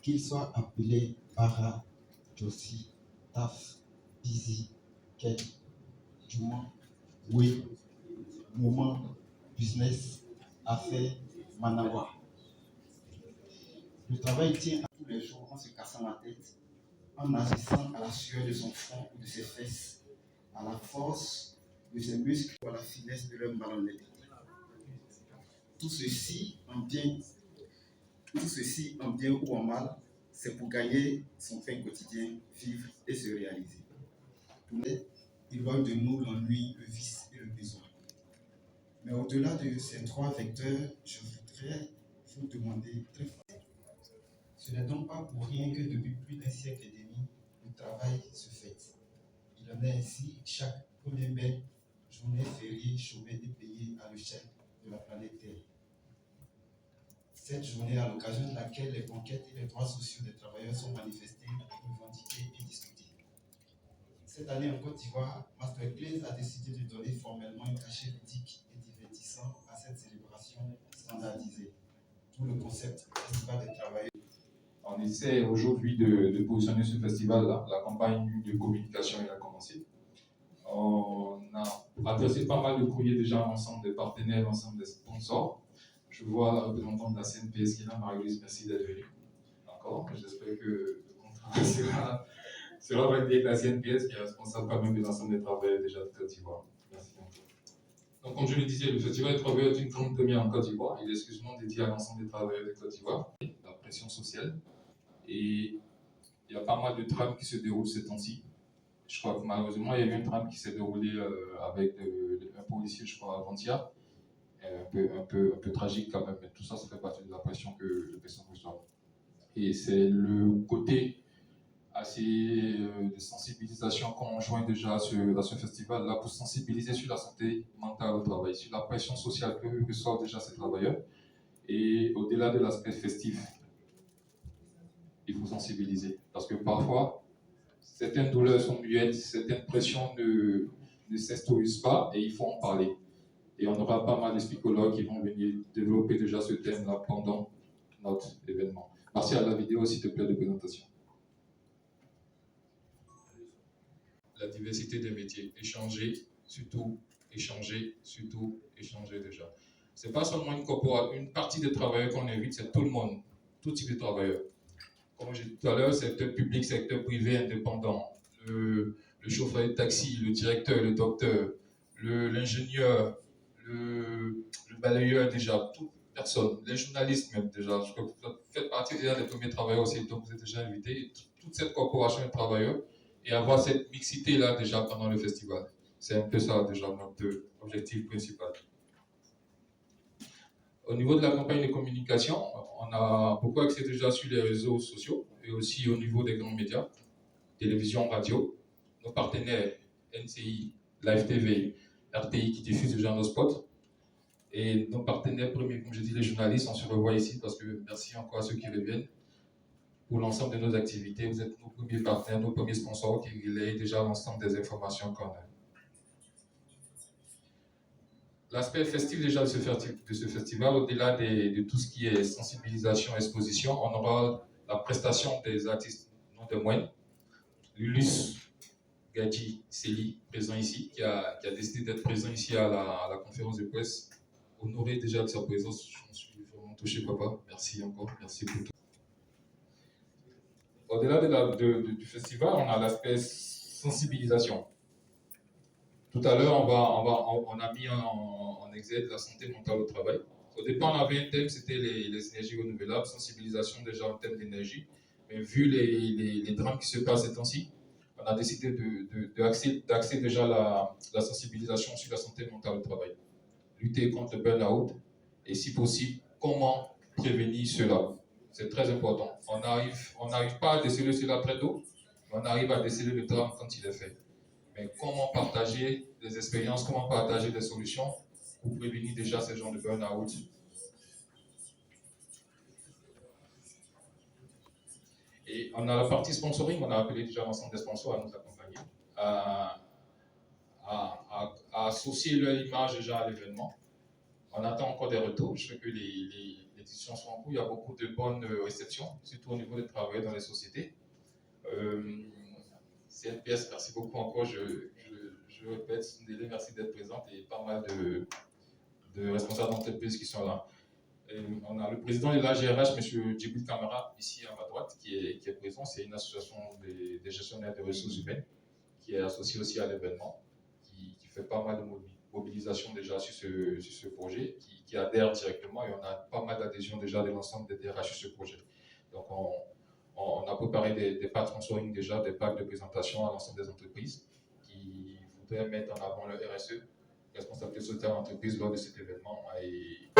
Qu'ils soient appelés Bara, Josie, Taf, Busy, Ken, Juma, Oui, Moment, Business, Affaires, Manawa. Le travail tient à tous les jours en se cassant la tête, en agissant à la sueur de son front ou de ses fesses, à la force de ses muscles ou à la finesse de leur malhonnêteté. Tout ceci en bien, tout ceci en bien ou en mal, c'est pour gagner son pain quotidien, vivre et se réaliser. Mais il voit de nous l'ennui, le vice et le besoin. Mais au-delà de ces trois vecteurs, je voudrais vous demander très fort. Ce n'est donc pas pour rien que depuis plus d'un siècle et demi, le travail se fait. Il en est ainsi chaque premier mai, journée fériée, chômée et payée à l'échelle de la planète Terre. Cette journée à l'occasion de laquelle les conquêtes et les droits sociaux des travailleurs sont manifestés, revendiqués et discutés. Cette année en Côte d'Ivoire, Masterclass a décidé de donner formellement un cachet ludique et divertissant à cette célébration standardisée. Tout le concept Festival des travailleurs. On essaie aujourd'hui de positionner ce festival-là. La campagne de communication a commencé. On a adressé pas mal de courriers déjà à l'ensemble des partenaires, l'ensemble des sponsors. Je vois la représentante de la CNPS qui est là, Marie-Louise, merci d'être venue. Encore, j'espère que le contrat sera validé avec la CNPS qui est responsable quand même de l'ensemble des travailleurs déjà de Côte d'Ivoire. Merci encore. Donc, comme je le disais, le Festival des travailleurs est une grande première en Côte d'Ivoire. Il est exclusivement dédié à l'ensemble des travailleurs de Côte d'Ivoire. La pression sociale. Et il y a pas mal de drames qui se déroulent ces temps-ci. Je crois que malheureusement, il y a eu un drame qui s'est déroulé avec un policier, je crois, avant-hier. Un peu tragique quand même, mais tout ça, ça fait partie de la pression que les personnes reçoivent. Et c'est le côté assez de sensibilisation qu'on joint déjà à ce festival-là pour sensibiliser sur la santé mentale au travail, sur la pression sociale que reçoivent déjà ces travailleurs. Et au-delà de l'aspect festif, il faut sensibiliser. Parce que parfois, certaines douleurs sont muettes, certaines pressions ne s'instruisent pas et il faut en parler. Et on aura pas mal de psychologues qui vont venir développer déjà ce thème-là pendant notre événement. Merci à la vidéo, s'il te plaît, de présentation. La diversité des métiers. Échanger, surtout échanger déjà. C'est pas seulement une partie des travailleurs qu'on invite, c'est tout le monde, tout type de travailleurs. Comme j'ai dit tout à l'heure, secteur public, secteur privé, indépendant, le chauffeur de taxi, le directeur, le docteur, l'ingénieur, le balayeur déjà, toute personne, les journalistes même déjà. Je crois que vous faites partie déjà des premiers travailleurs aussi, donc vous êtes déjà invités. Toute cette corporation de travailleurs et avoir cette mixité-là déjà pendant le festival. C'est un peu ça déjà notre objectif principal. Au niveau de la campagne de communication, on a beaucoup axé déjà sur les réseaux sociaux et aussi au niveau des grands médias, télévision, radio, nos partenaires NCI, Live TV, RTI qui diffusent déjà nos spots et nos partenaires premiers, comme je dis, les journalistes, on se revoit ici parce que merci encore à ceux qui reviennent pour l'ensemble de nos activités. Vous êtes nos premiers partenaires, nos premiers sponsors qui relayent déjà l'ensemble des informations qu'on a. L'aspect festif déjà de ce festival, au-delà de tout ce qui est sensibilisation, exposition, on aura la prestation des artistes non des moindres. Lulus Gadji Seli, présent ici, qui a décidé d'être présent ici à la conférence de presse. Honoré déjà de sa présence, j'en suis vraiment touché, papa. Merci encore, merci pour tout. Au-delà du festival, on a l'aspect sensibilisation. Tout à l'heure, on a mis en exergue la santé mentale au travail. Au départ, on avait un thème, c'était les énergies renouvelables, sensibilisation déjà en thème d'énergie. Mais vu les drames qui se passent ces temps-ci, on a décidé d'axer déjà la sensibilisation sur la santé mentale au travail. Lutter contre le burn-out et si possible, comment prévenir cela. C'est très important. On n'arrive pas à déceler cela très tôt, mais on arrive à déceler le drame quand il est fait. Mais comment partager des expériences, comment partager des solutions pour prévenir déjà ce genre de burn-out. Et on a la partie sponsoring, on a appelé déjà l'ensemble des sponsors à nous accompagner, à associer leur image déjà à l'événement. On attend encore des retours. Je sais que les les discussions sont en cours, il y a beaucoup de bonnes réceptions, surtout au niveau des travailleurs dans les sociétés. CNPS, merci beaucoup encore, je répète, Ndélé, merci d'être présente et pas mal de responsables d'entreprise qui sont là. On a le président de la GRH, M. Djibril Kamara, ici à ma droite, qui est présent. C'est une association des gestionnaires de ressources humaines qui est associée aussi à l'événement, qui fait pas mal de mobilisation déjà sur ce projet, qui adhère directement, et on a pas mal d'adhésions déjà de l'ensemble des DRH sur ce projet. Donc on a préparé des packs sponsoring déjà, des packs de présentation à l'ensemble des entreprises qui voudraient mettre en avant le RSE, responsabilité sociétaire d'entreprise, lors de cet événement. Et